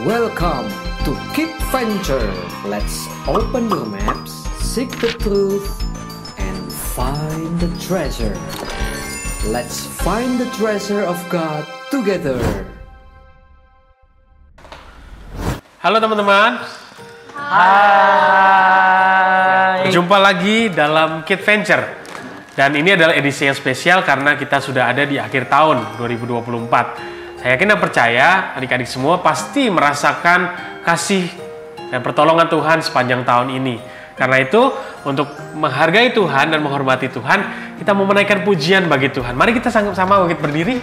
Welcome to Keep Venture. Let's open your maps, seek the truth, and find the treasure. Let's find the treasure of God together. Halo teman-teman. Hai. Berjumpa lagi dalam Keep Venture. Dan ini adalah edisi yang spesial karena kita sudah ada di akhir tahun 2024. Saya yakin dan percaya adik-adik semua pasti merasakan kasih dan pertolongan Tuhan sepanjang tahun ini. Karena itu, untuk menghargai Tuhan dan menghormati Tuhan, kita mau menaikkan pujian bagi Tuhan. Mari kita sama-sama bangkit berdiri.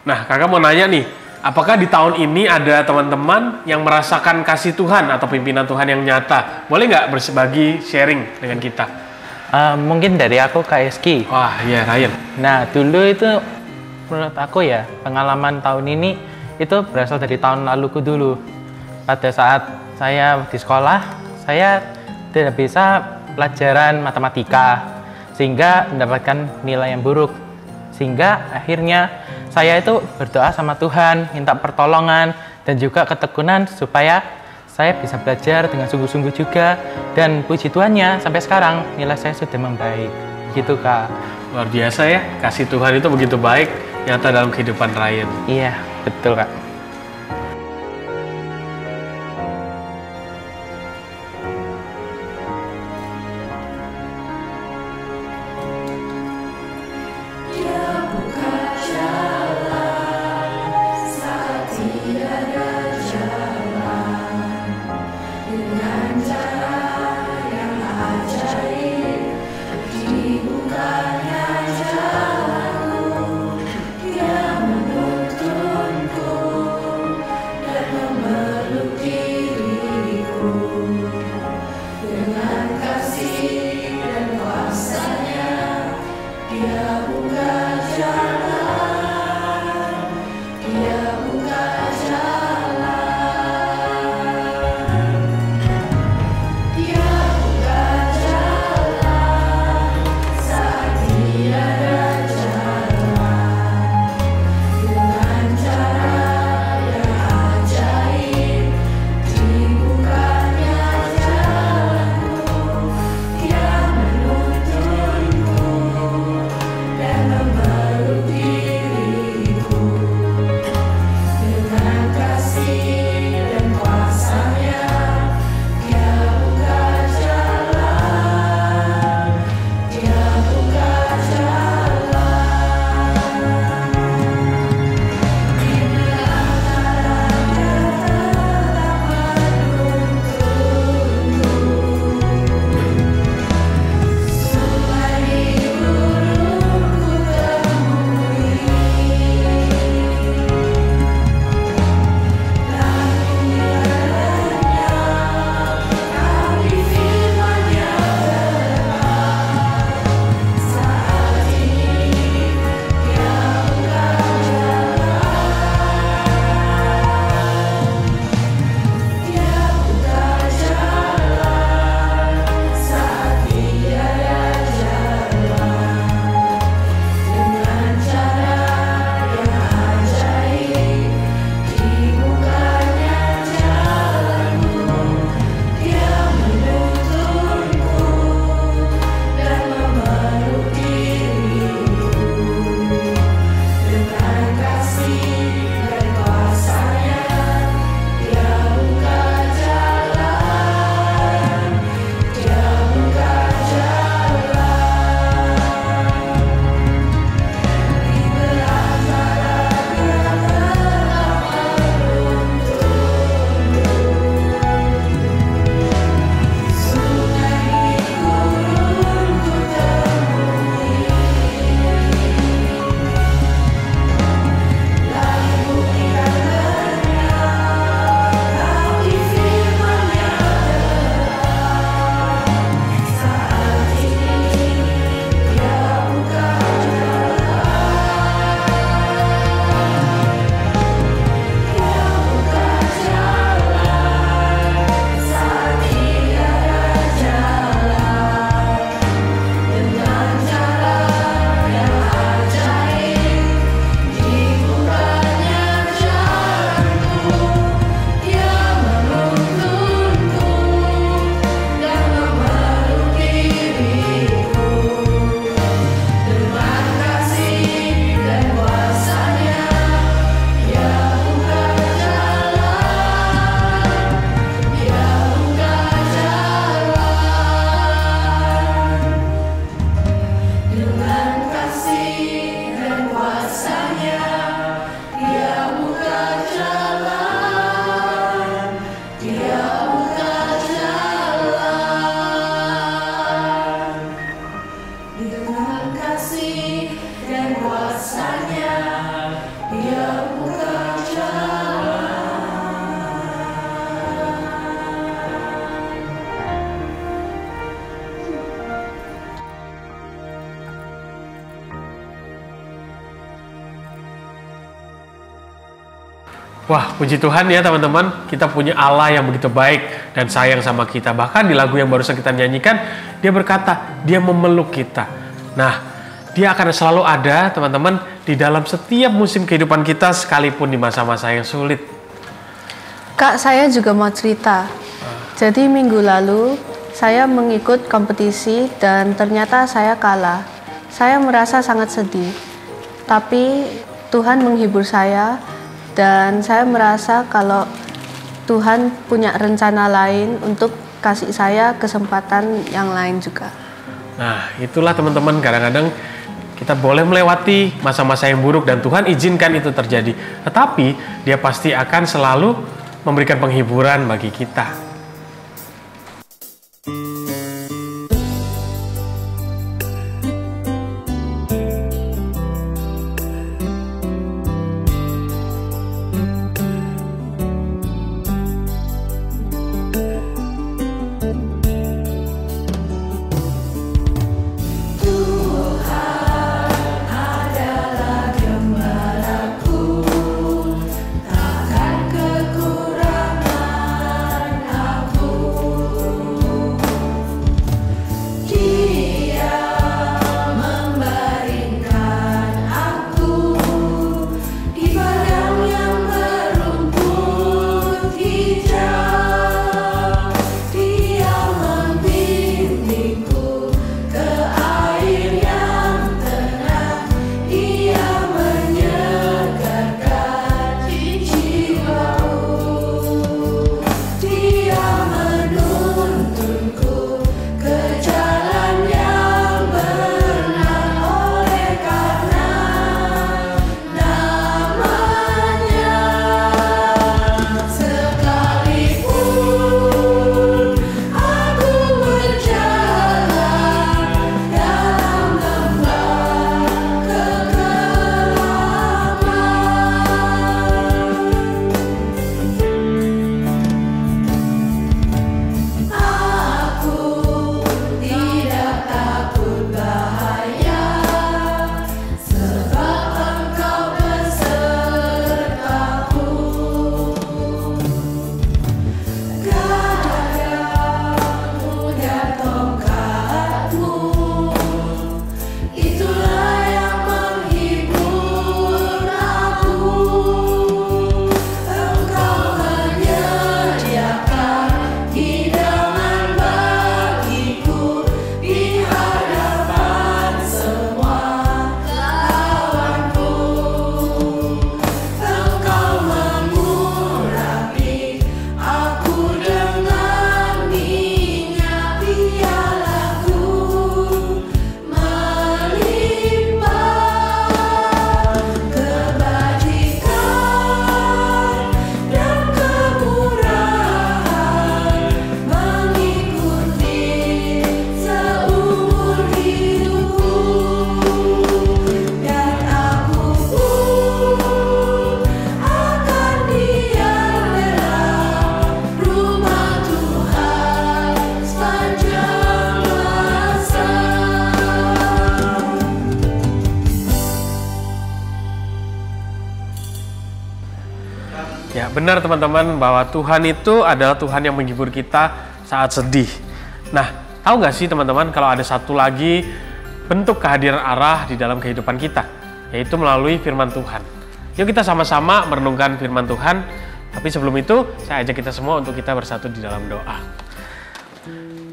Nah, kakak mau nanya nih, apakah di tahun ini ada teman-teman yang merasakan kasih Tuhan atau pimpinan Tuhan yang nyata? Boleh nggak berbagi sharing dengan kita? Mungkin dari aku Kak Eski. Wah, iya Ryan. Nah, dulu itu menurut aku ya, pengalaman tahun ini itu berasal dari tahun laluku dulu. Pada saat saya di sekolah, saya tidak bisa pelajaran matematika, sehingga mendapatkan nilai yang buruk. Sehingga akhirnya saya itu berdoa sama Tuhan, minta pertolongan dan juga ketekunan supaya saya bisa belajar dengan sungguh-sungguh juga. Dan puji Tuhannya sampai sekarang nilai saya sudah membaik. Gitu Kak. Luar biasa ya, kasih Tuhan itu begitu baik nyata dalam kehidupan Ryan. Iya, betul Kak. Dia menuntunku Wah, puji Tuhan ya teman-teman, kita punya Allah yang begitu baik dan sayang sama kita. Bahkan di lagu yang barusan kita nyanyikan, dia berkata, dia memeluk kita. Nah, dia akan selalu ada teman-teman di dalam setiap musim kehidupan kita, sekalipun di masa-masa yang sulit. Kak, saya juga mau cerita. Jadi minggu lalu, saya mengikut kompetisi dan ternyata saya kalah. Saya merasa sangat sedih. Tapi Tuhan menghibur saya. Dan saya merasa kalau Tuhan punya rencana lain untuk kasih saya kesempatan yang lain juga. Nah, itulah teman-teman, kadang-kadang kita boleh melewati masa-masa yang buruk dan Tuhan izinkan itu terjadi. Tetapi dia pasti akan selalu memberikan penghiburan bagi kita. Ya, benar teman-teman, bahwa Tuhan itu adalah Tuhan yang menghibur kita saat sedih. Nah, tahu nggak sih teman-teman, kalau ada satu lagi bentuk kehadiran Allah di dalam kehidupan kita, yaitu melalui firman Tuhan. Yuk kita sama-sama merenungkan firman Tuhan. Tapi sebelum itu, saya ajak kita semua untuk kita bersatu di dalam doa.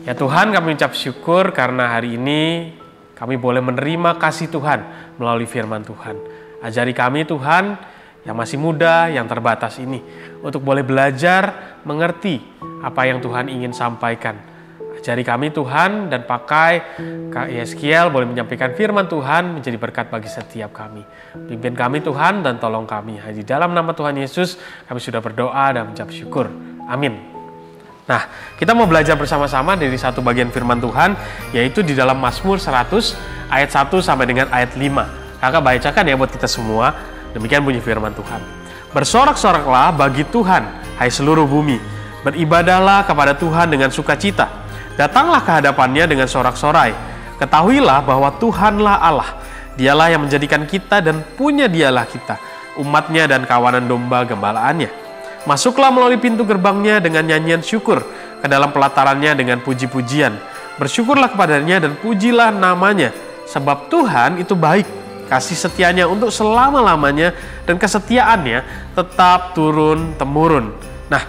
Ya Tuhan, kami ucap syukur karena hari ini kami boleh menerima kasih Tuhan melalui firman Tuhan. Ajari kami Tuhan, yang masih muda, yang terbatas ini, untuk boleh belajar, mengerti apa yang Tuhan ingin sampaikan. Ajari kami Tuhan, dan pakai Kak Yeskiel boleh menyampaikan firman Tuhan menjadi berkat bagi setiap kami. Pimpin kami Tuhan dan tolong kami. Di dalam nama Tuhan Yesus kami sudah berdoa dan mengucap syukur. Amin. Nah, kita mau belajar bersama-sama dari satu bagian firman Tuhan, yaitu di dalam Mazmur 100 ayat 1 sampai dengan ayat 5. Kakak bacakan ya buat kita semua. Demikian bunyi firman Tuhan. Bersorak-soraklah bagi Tuhan, hai seluruh bumi. Beribadahlah kepada Tuhan dengan sukacita. Datanglah ke hadapannya dengan sorak-sorai. Ketahuilah bahwa Tuhanlah Allah. Dialah yang menjadikan kita dan punya dialah kita. umatnya dan kawanan domba gembalaannya. Masuklah melalui pintu gerbangnya dengan nyanyian syukur, ke dalam pelatarannya dengan puji-pujian. Bersyukurlah kepadanya dan pujilah namanya, sebab Tuhan itu baik, kasih setianya untuk selama-lamanya, dan kesetiaannya tetap turun-temurun. Nah,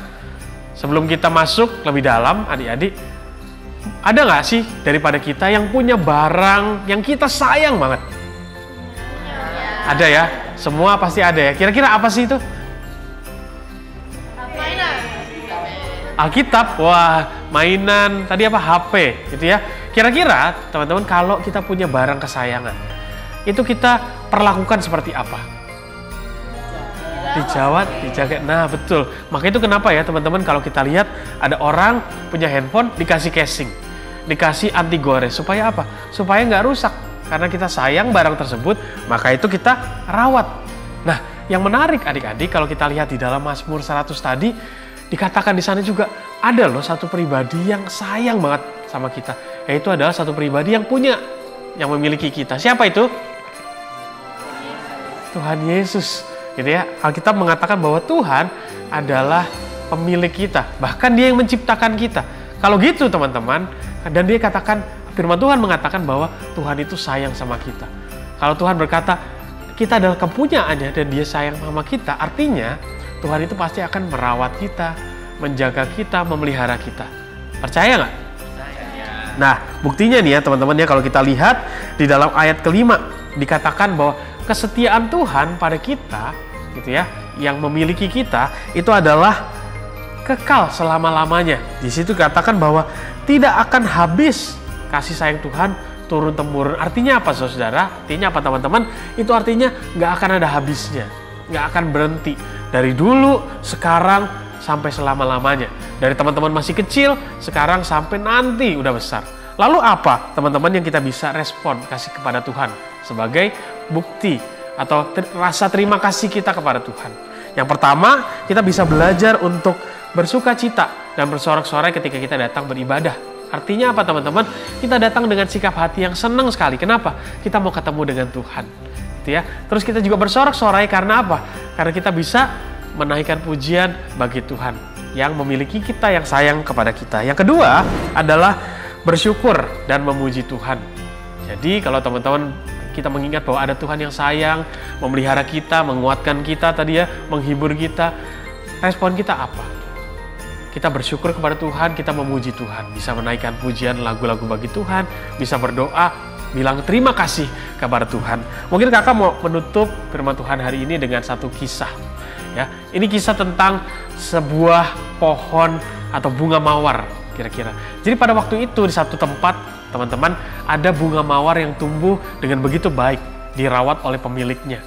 sebelum kita masuk lebih dalam, adik-adik, ada nggak sih daripada kita yang punya barang yang kita sayang banget? Ada ya? Semua pasti ada ya. Kira-kira apa sih itu? Alkitab, wah, mainan, tadi apa? HP, gitu ya. Kira-kira teman-teman kalau kita punya barang kesayangan, itu kita perlakukan seperti apa? Dijawat, dijaga. Nah, betul. Maka itu kenapa ya teman-teman kalau kita lihat ada orang punya handphone dikasih casing, dikasih anti gores, supaya apa? Supaya nggak rusak. Karena kita sayang barang tersebut, maka itu kita rawat. Nah, yang menarik adik-adik kalau kita lihat di dalam Mazmur 100 tadi, dikatakan di sana juga ada loh satu pribadi yang sayang banget sama kita, yaitu adalah satu pribadi yang punya, yang memiliki kita. Siapa itu? Tuhan Yesus, gitu ya. Alkitab mengatakan bahwa Tuhan adalah pemilik kita, bahkan Dia yang menciptakan kita. Kalau gitu teman-teman, dan Dia katakan, firman Tuhan mengatakan bahwa Tuhan itu sayang sama kita. Kalau Tuhan berkata kita adalah kepunyaannya dan Dia sayang sama kita, artinya Tuhan itu pasti akan merawat kita, menjaga kita, memelihara kita. Percaya nggak? Nah, buktinya nih ya teman-teman ya, kalau kita lihat di dalam ayat kelima dikatakan bahwa kesetiaan Tuhan pada kita, gitu ya, yang memiliki kita itu adalah kekal selama-lamanya. Di situ katakan bahwa tidak akan habis kasih sayang Tuhan turun-temurun. Artinya apa saudara? Artinya apa teman-teman? Itu artinya nggak akan ada habisnya, nggak akan berhenti. Dari dulu, sekarang, sampai selama-lamanya. Dari teman-teman masih kecil, sekarang sampai nanti udah besar. Lalu apa teman-teman yang kita bisa respon kasih kepada Tuhan sebagai bukti atau rasa terima kasih kita kepada Tuhan? Yang pertama, kita bisa belajar untuk bersuka cita dan bersorak-sorai ketika kita datang beribadah. Artinya apa teman-teman? Kita datang dengan sikap hati yang senang sekali. Kenapa? Kita mau ketemu dengan Tuhan. Ya. Terus kita juga bersorak-sorai karena apa? Karena kita bisa menaikkan pujian bagi Tuhan yang memiliki kita, yang sayang kepada kita. Yang kedua adalah bersyukur dan memuji Tuhan. Jadi kalau teman-teman kita mengingat bahwa ada Tuhan yang sayang, memelihara kita, menguatkan kita tadi ya, menghibur kita, respon kita apa? Kita bersyukur kepada Tuhan, kita memuji Tuhan, bisa menaikkan pujian lagu-lagu bagi Tuhan, bisa berdoa, bilang terima kasih kepada Tuhan. Mungkin kakak mau menutup firman Tuhan hari ini dengan satu kisah. Ya, ini kisah tentang sebuah pohon atau bunga mawar kira-kira. Jadi pada waktu itu di satu tempat, teman-teman, ada bunga mawar yang tumbuh dengan begitu baik, dirawat oleh pemiliknya.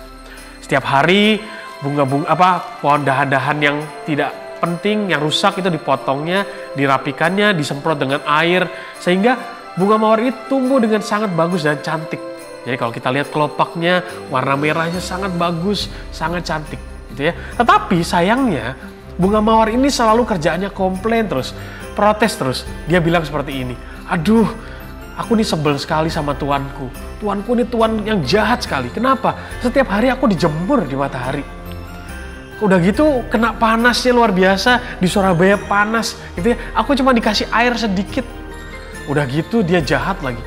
Setiap hari pohon dahan-dahan yang tidak penting, yang rusak itu dipotongnya, dirapikannya, disemprot dengan air, sehingga bunga mawar ini tumbuh dengan sangat bagus dan cantik. Jadi kalau kita lihat kelopaknya, warna merahnya sangat bagus, sangat cantik, gitu ya. Tetapi sayangnya, bunga mawar ini selalu kerjaannya komplain terus, protes terus. Dia bilang seperti ini, aduh, aku nih sebel sekali sama tuanku. Tuanku ini tuan yang jahat sekali. Kenapa? Setiap hari aku dijemur di matahari. Udah gitu kena panasnya luar biasa, di Surabaya panas, gitu ya. Aku cuma dikasih air sedikit. Udah gitu dia jahat lagi.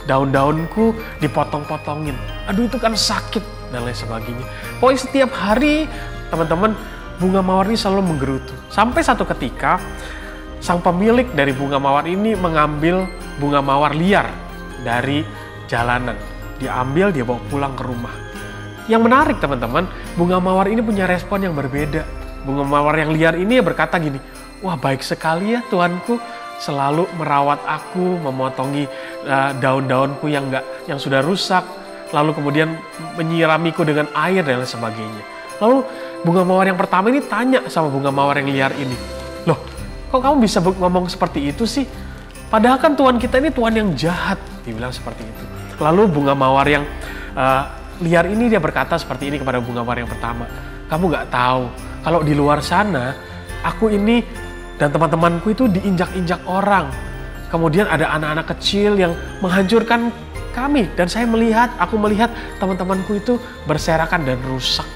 Daun-daunku dipotong-potongin. Aduh itu kan sakit dan lain sebagainya. Pokoknya setiap hari teman-teman bunga mawar ini selalu menggerutu. Sampai satu ketika sang pemilik dari bunga mawar ini mengambil bunga mawar liar dari jalanan. Dia ambil, dia bawa pulang ke rumah. Yang menarik teman-teman, bunga mawar ini punya respon yang berbeda. Bunga mawar yang liar ini berkata gini, wah baik sekali ya tuanku, selalu merawat aku, memotongi daun-daunku yang sudah rusak, lalu kemudian menyiramiku dengan air dan lain sebagainya. Lalu bunga mawar yang pertama ini tanya sama bunga mawar yang liar ini, loh kok kamu bisa ngomong seperti itu sih? Padahal kan tuan kita ini tuan yang jahat, dibilang seperti itu. Lalu bunga mawar yang liar ini dia berkata seperti ini kepada bunga mawar yang pertama, kamu gak tahu kalau di luar sana aku ini dan teman-temanku itu diinjak-injak orang. Kemudian ada anak-anak kecil yang menghancurkan kami. Dan aku melihat teman-temanku itu berserakan dan rusak.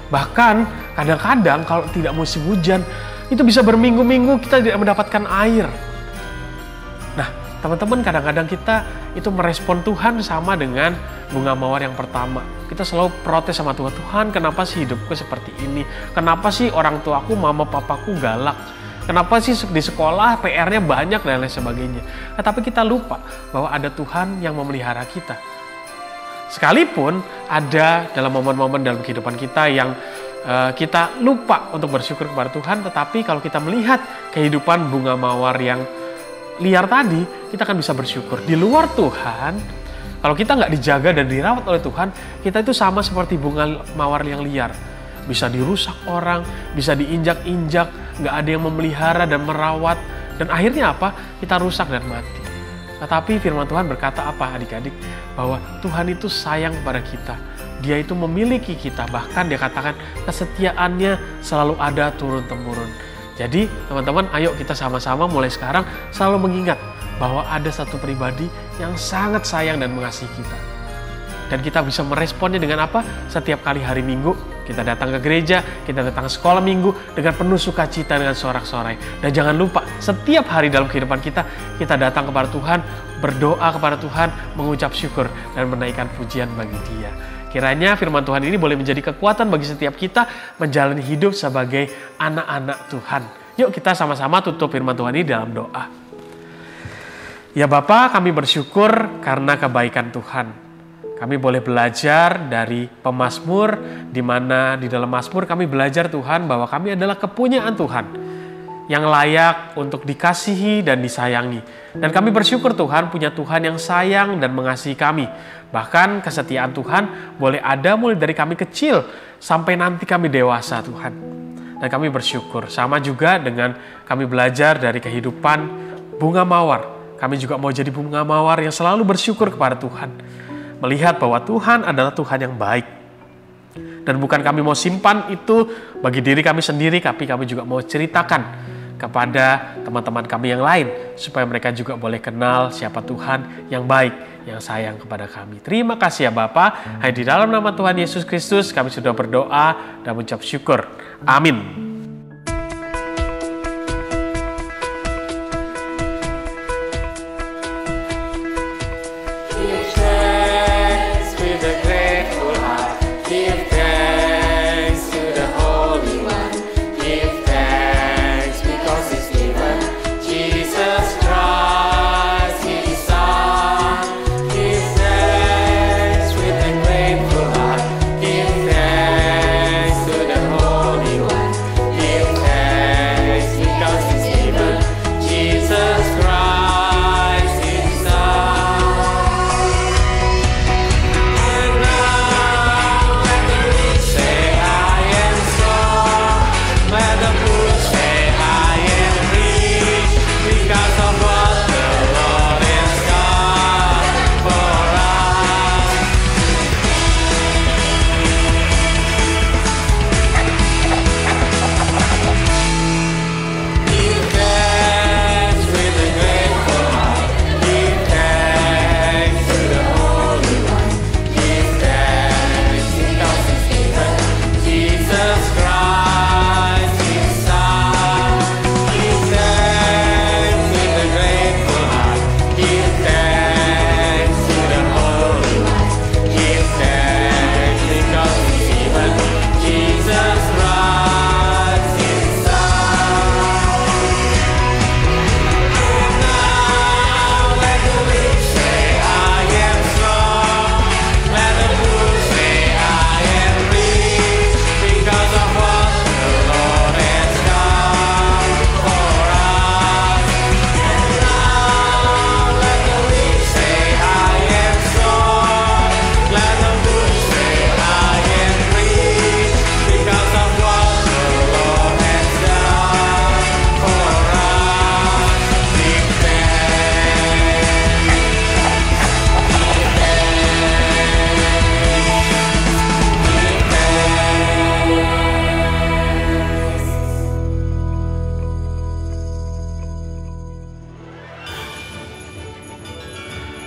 Bahkan kadang-kadang kalau tidak musim hujan, itu bisa berminggu-minggu kita tidak mendapatkan air. Nah, teman-teman, kadang-kadang kita itu merespon Tuhan sama dengan bunga mawar yang pertama. Kita selalu protes sama Tuhan, Tuhan kenapa sih hidupku seperti ini? Kenapa sih orang tuaku, mama papaku galak? Kenapa sih di sekolah PR-nya banyak dan lain sebagainya? Nah, tapi kita lupa bahwa ada Tuhan yang memelihara kita. Sekalipun ada dalam momen-momen dalam kehidupan kita yang kita lupa untuk bersyukur kepada Tuhan, tetapi kalau kita melihat kehidupan bunga mawar yang liar tadi, kita akan bisa bersyukur. Di luar Tuhan, kalau kita nggak dijaga dan dirawat oleh Tuhan, kita itu sama seperti bunga mawar yang liar. Bisa dirusak orang, bisa diinjak-injak, nggak ada yang memelihara dan merawat, dan akhirnya apa? Kita rusak dan mati. Tetapi firman Tuhan berkata apa adik-adik? Bahwa Tuhan itu sayang kepada kita. Dia itu memiliki kita, bahkan dia katakan kesetiaannya selalu ada turun-temurun. Jadi teman-teman, ayo kita sama-sama mulai sekarang selalu mengingat bahwa ada satu pribadi yang sangat sayang dan mengasihi kita. Dan kita bisa meresponnya dengan apa? Setiap kali hari Minggu, kita datang ke gereja, kita datang ke sekolah minggu dengan penuh sukacita dengan sorak-sorai. Dan jangan lupa, setiap hari dalam kehidupan kita, kita datang kepada Tuhan, berdoa kepada Tuhan, mengucap syukur, dan menaikkan pujian bagi Dia. Kiranya firman Tuhan ini boleh menjadi kekuatan bagi setiap kita menjalani hidup sebagai anak-anak Tuhan. Yuk kita sama-sama tutup firman Tuhan ini dalam doa. Ya Bapa, kami bersyukur karena kebaikan Tuhan. Kami boleh belajar dari pemazmur, di mana di dalam mazmur kami belajar Tuhan bahwa kami adalah kepunyaan Tuhan yang layak untuk dikasihi dan disayangi. Dan kami bersyukur Tuhan punya Tuhan yang sayang dan mengasihi kami. Bahkan kesetiaan Tuhan boleh ada mulai dari kami kecil sampai nanti kami dewasa Tuhan. Dan kami bersyukur. Sama juga dengan kami belajar dari kehidupan bunga mawar. Kami juga mau jadi bunga mawar yang selalu bersyukur kepada Tuhan. Melihat bahwa Tuhan adalah Tuhan yang baik. Dan bukan kami mau simpan itu bagi diri kami sendiri, tapi kami juga mau ceritakan kepada teman-teman kami yang lain, supaya mereka juga boleh kenal siapa Tuhan yang baik, yang sayang kepada kami. Terima kasih ya Bapa. Hanya di dalam nama Tuhan Yesus Kristus kami sudah berdoa dan mengucap syukur. Amin.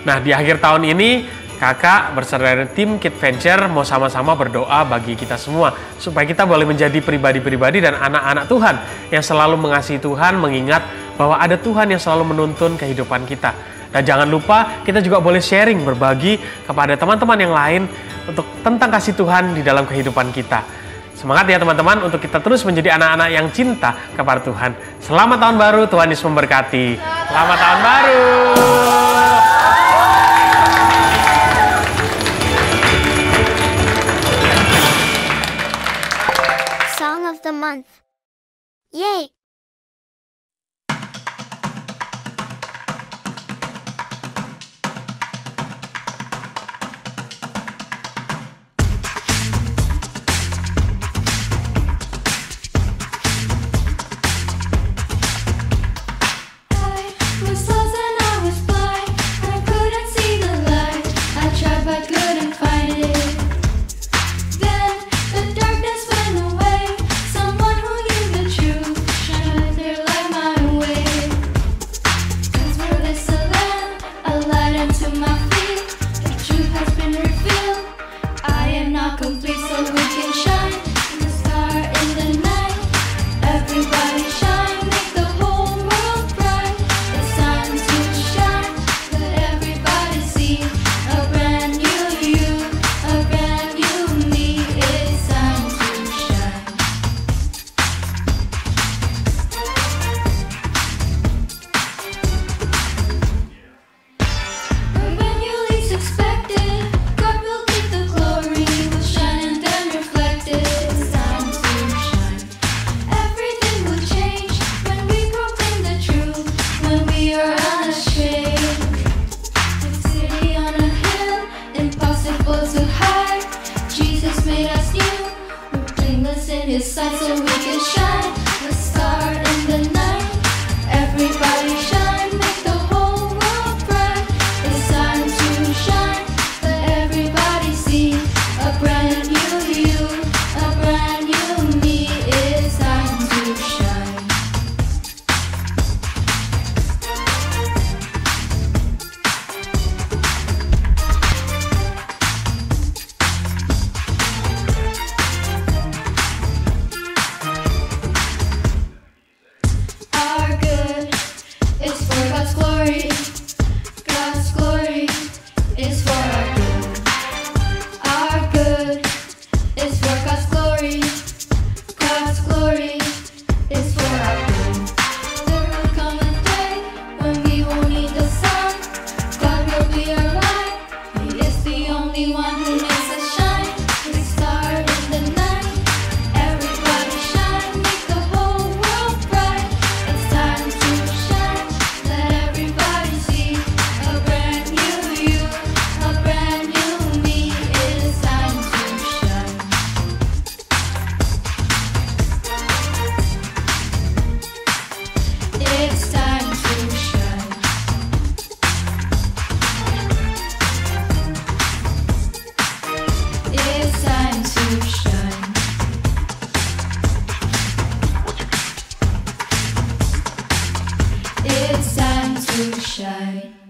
Nah, di akhir tahun ini kakak bersama tim Kid Venture mau sama-sama berdoa bagi kita semua supaya kita boleh menjadi pribadi-pribadi dan anak-anak Tuhan yang selalu mengasihi Tuhan, mengingat bahwa ada Tuhan yang selalu menuntun kehidupan kita. Dan jangan lupa kita juga boleh sharing, berbagi kepada teman-teman yang lain untuk tentang kasih Tuhan di dalam kehidupan kita. Semangat ya teman-teman untuk kita terus menjadi anak-anak yang cinta kepada Tuhan. Selamat tahun baru, Tuhan Yesus memberkati. Selamat tahun baru. Song of the month. Yay! His sight so we can shine, a star in the night. Everybody shine, make the whole world bright. It's time to shine, let everybody see a brand new you, a brand new me. It's time to shine. It's time to shine.